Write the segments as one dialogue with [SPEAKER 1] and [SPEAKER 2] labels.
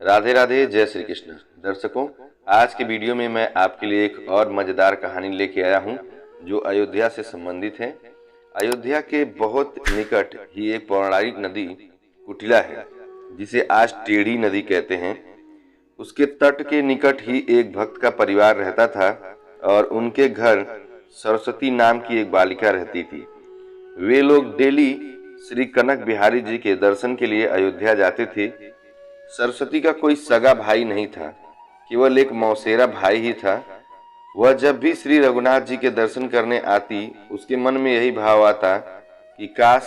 [SPEAKER 1] राधे राधे, जय श्री कृष्ण। दर्शकों, आज के वीडियो में मैं आपके लिए एक और मज़ेदार कहानी लेके आया हूँ जो अयोध्या से संबंधित है। अयोध्या के बहुत निकट ही एक पौराणिक नदी कुटिला है जिसे आज टेढ़ी नदी कहते हैं। उसके तट के निकट ही एक भक्त का परिवार रहता था और उनके घर सरस्वती नाम की एक बालिका रहती थी। वे लोग डेली श्री कनक बिहारी जी के दर्शन के लिए अयोध्या जाते थे। सरस्वती का कोई सगा भाई नहीं था, केवल एक मौसेरा भाई ही था। वह जब भी श्री रघुनाथ जी के दर्शन करने आती, उसके मन में यही भाव आता कि काश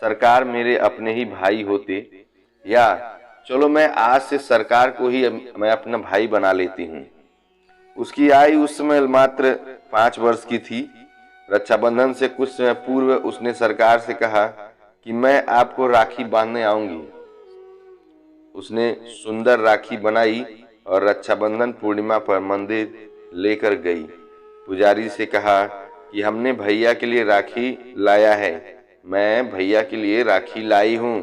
[SPEAKER 1] सरकार मेरे अपने ही भाई होते, या चलो मैं आज से सरकार को ही मैं अपना भाई बना लेती हूँ। उसकी आयु उस समय मात्र 5 वर्ष की थी। रक्षाबंधन से कुछ समय पूर्व उसने सरकार से कहा कि मैं आपको राखी बांधने आऊंगी। उसने सुंदर राखी बनाई और रक्षाबंधन पूर्णिमा पर मंदिर लेकर गई। पुजारी से कहा कि हमने भैया के लिए राखी लाया है, मैं भैया के लिए राखी लाई हूँ।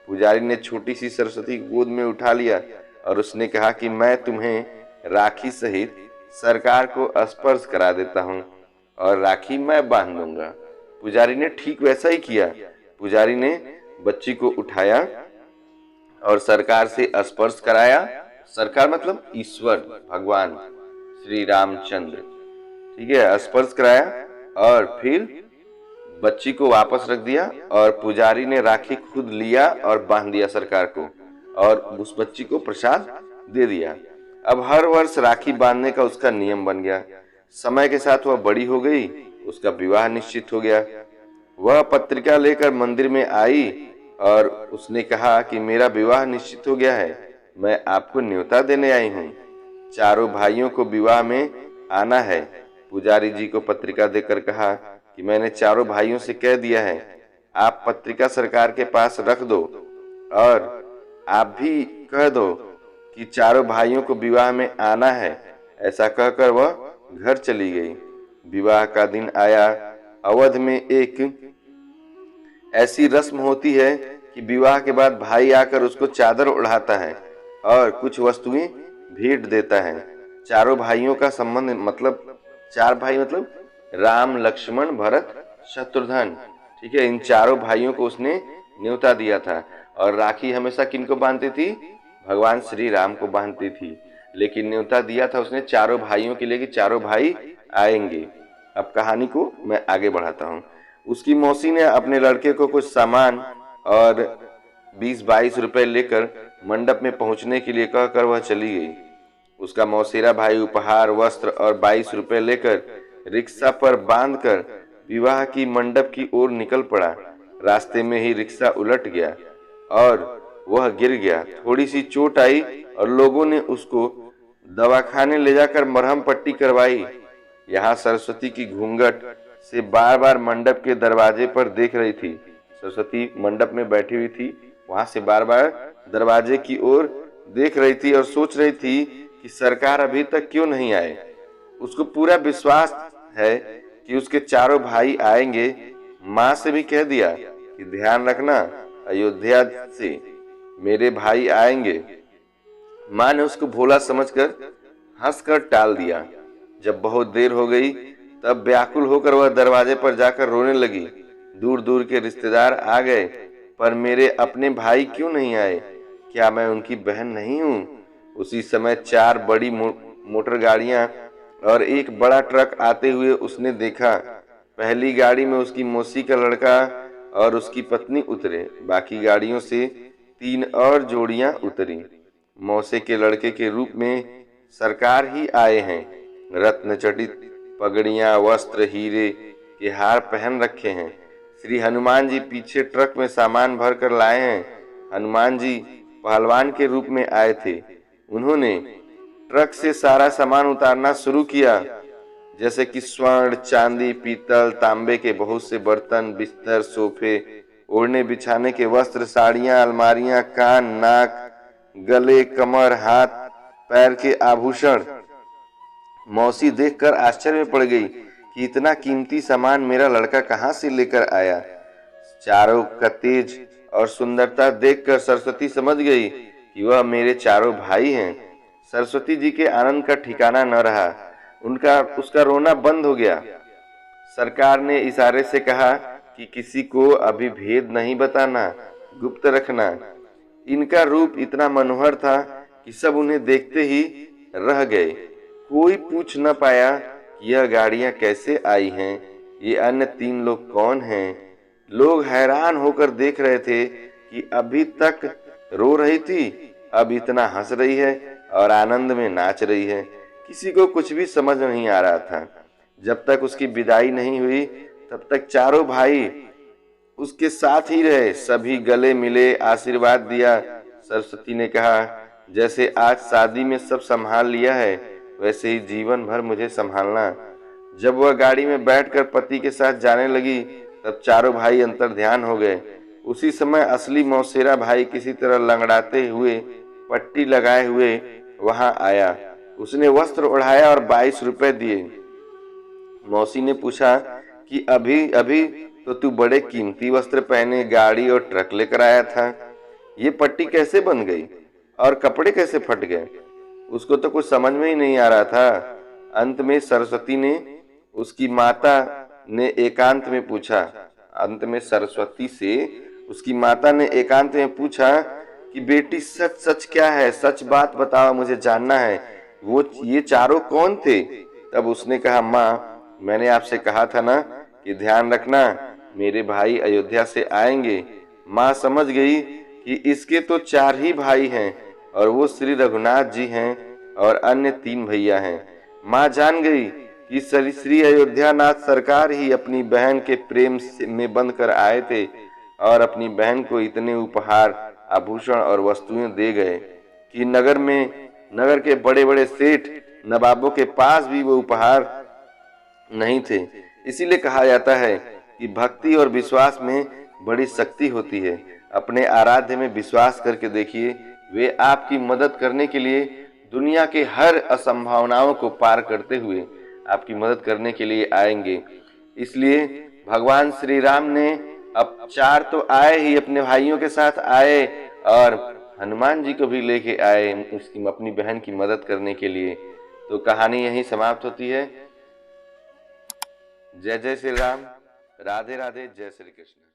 [SPEAKER 1] पुजारी ने छोटी सी सरस्वती गोद में उठा लिया और उसने कहा कि मैं तुम्हें राखी सहित सरकार को स्पर्श करा देता हूँ और राखी मैं बांध दूंगा। पुजारी ने ठीक वैसा ही किया। पुजारी ने बच्ची को उठाया और सरकार से स्पर्श कराया। सरकार मतलब ईश्वर भगवान श्री रामचंद्र, ठीक है। स्पर्श कराया और फिर बच्ची को वापस रख दिया और पुजारी ने राखी खुद लिया और बांध दिया सरकार को, और उस बच्ची को प्रसाद दे दिया। अब हर वर्ष राखी बांधने का उसका नियम बन गया। समय के साथ वह बड़ी हो गई, उसका विवाह निश्चित हो गया। वह पत्रिका लेकर मंदिर में आई और उसने कहा कि मेरा विवाह निश्चित हो गया है, मैं आपको न्योता देने आई हूँ, चारों भाइयों को विवाह में आना है। पुजारी जी को पत्रिका देकर कहा कि मैंने चारों भाइयों से कह दिया है, आप पत्रिका सरकार के पास रख दो और आप भी कह दो कि चारों भाइयों को विवाह में आना है। ऐसा कहकर वह घर चली गई। विवाह का दिन आया। अवध में एक ऐसी रस्म होती है कि विवाह के बाद भाई आकर उसको चादर ओढ़ाता है और कुछ वस्तुएं भेंट देता है। चारों भाइयों का संबंध मतलब 4 भाई मतलब राम, लक्ष्मण, भरत, शत्रुघ्न, ठीक है। इन चारों भाइयों को उसने न्योता दिया था और राखी हमेशा किनको बांधती थी? भगवान श्री राम को बांधती थी। लेकिन न्योता दिया था उसने चारों भाइयों के लिए कि चारों भाई आएंगे। अब कहानी को मैं आगे बढ़ाता हूँ। उसकी मौसी ने अपने लड़के को कुछ सामान और 20-22 रुपए लेकर मंडप में पहुंचने के लिए कहकर वह चली गई। उसका मौसेरा भाई उपहार, वस्त्र और 22 रुपए लेकर रिक्शा पर बांधकर विवाह की मंडप की ओर निकल पड़ा। रास्ते में ही रिक्शा उलट गया और वह गिर गया। थोड़ी सी चोट आई और लोगों ने उसको दवाखाने ले जाकर मरहम पट्टी करवाई। यहाँ सरस्वती की घूंघट से बार बार मंडप के दरवाजे पर देख रही थी। सरस्वती मंडप में बैठी हुई थी, वहां से बार बार दरवाजे की ओर देख रही थी और सोच रही थी कि सरकार अभी तक क्यों नहीं आए। उसको पूरा विश्वास है कि उसके चारों भाई आएंगे। माँ से भी कह दिया कि ध्यान रखना, अयोध्या से मेरे भाई आएंगे। माँ ने उसको भोला समझकर हंसकर टाल दिया। जब बहुत देर हो गई तब व्याकुल होकर वह दरवाजे पर जाकर रोने लगी। दूर दूर के रिश्तेदार आ गए, पर मेरे अपने भाई क्यों नहीं आए? क्या मैं उनकी बहन नहीं हूँ? उसी समय 4 बड़ी मोटर गाड़ियां और एक बड़ा ट्रक आते हुए उसने देखा। पहली गाड़ी में उसकी मौसी का लड़का और उसकी पत्नी उतरे। बाकी गाड़ियों से 3 और जोड़ियां उतरी। मौसे के लड़के के रूप में सरकार ही आए हैं। रत्न जटित पगड़ियां, वस्त्र, हीरे के हार पहन रखे हैं। श्री हनुमान जी पीछे ट्रक में सामान भर कर लाए हैं। हनुमान जी पहलवान के रूप में आए थे। उन्होंने ट्रक से सारा सामान उतारना शुरू किया, जैसे कि स्वर्ण, चांदी, पीतल, तांबे के बहुत से बर्तन, बिस्तर, सोफे, ओढ़ने बिछाने के वस्त्र, साड़ियां, अलमारियां, कान, नाक, गले, कमर, हाथ पैर के आभूषण। मौसी देखकर आश्चर्य में पड़ गई कि इतना कीमती सामान मेरा लड़का कहाँ से लेकर आया। चारों का तेज और सुंदरता देखकर सरस्वती समझ गई कि वह मेरे चारों भाई हैं। सरस्वती जी के आनंद का ठिकाना न रहा। उसका रोना बंद हो गया। सरकार ने इशारे से कहा कि किसी को अभी भेद नहीं बताना, गुप्त रखना। इनका रूप इतना मनोहर था कि सब उन्हें देखते ही रह गए। कोई पूछ न पाया कि यह गाड़ियां कैसे आई हैं, ये अन्य 3 लोग कौन हैं। लोग हैरान होकर देख रहे थे कि अभी तक रो रही थी, अब इतना हंस रही है और आनंद में नाच रही है। किसी को कुछ भी समझ नहीं आ रहा था। जब तक उसकी विदाई नहीं हुई तब तक चारों भाई उसके साथ ही रहे। सभी गले मिले, आशीर्वाद दिया। सरस्वती ने कहा, जैसे आज शादी में सब संभाल लिया है, वैसे ही जीवन भर मुझे संभालना। जब वह गाड़ी में बैठकर पति के साथ जाने लगी तब चारों भाई अंतर्ध्यान हो गए। उसी समय असली मौसेरा भाई किसी तरह लंगड़ाते हुए, पट्टी लगाए हुए वहां आया। उसने वस्त्र ओढ़ाया और 22 रुपए दिए। मौसी ने पूछा कि अभी अभी तो तू बड़े कीमती वस्त्र पहने गाड़ी और ट्रक लेकर आया था, ये पट्टी कैसे बन गई और कपड़े कैसे फट गए? उसको तो कुछ समझ में ही नहीं आ रहा था। अंत में सरस्वती ने उसकी माता ने एकांत में पूछा अंत में सरस्वती से उसकी माता ने एकांत में पूछा कि बेटी सच सच क्या है, सच बात बताओ, मुझे जानना है। वो ये चारों कौन थे? तब उसने कहा, माँ, मैंने आपसे कहा था ना कि ध्यान रखना, मेरे भाई अयोध्या से आएंगे। माँ समझ गई कि इसके तो 4 ही भाई हैं और वो श्री रघुनाथ जी हैं और अन्य 3 भैया हैं। माँ जान गई कि श्री अयोध्यानाथ सरकार ही अपनी बहन के प्रेम में बंध कर आए थे और अपनी बहन को इतने उपहार, आभूषण और वस्तुएं दे गए कि नगर के बड़े बड़े सेठ नवाबों के पास भी वो उपहार नहीं थे। इसीलिए कहा जाता है कि भक्ति और विश्वास में बड़ी शक्ति होती है। अपने आराध्य में विश्वास करके देखिए, वे आपकी मदद करने के लिए दुनिया के हर असंभावनाओं को पार करते हुए आपकी मदद करने के लिए आएंगे। इसलिए भगवान श्री राम ने अब 4 तो आए ही, अपने भाइयों के साथ आए और हनुमान जी को भी लेके आए उसकी अपनी बहन की मदद करने के लिए। तो कहानी यहीं समाप्त होती है। जय जय श्री राम। राधे राधे। जय श्री कृष्ण।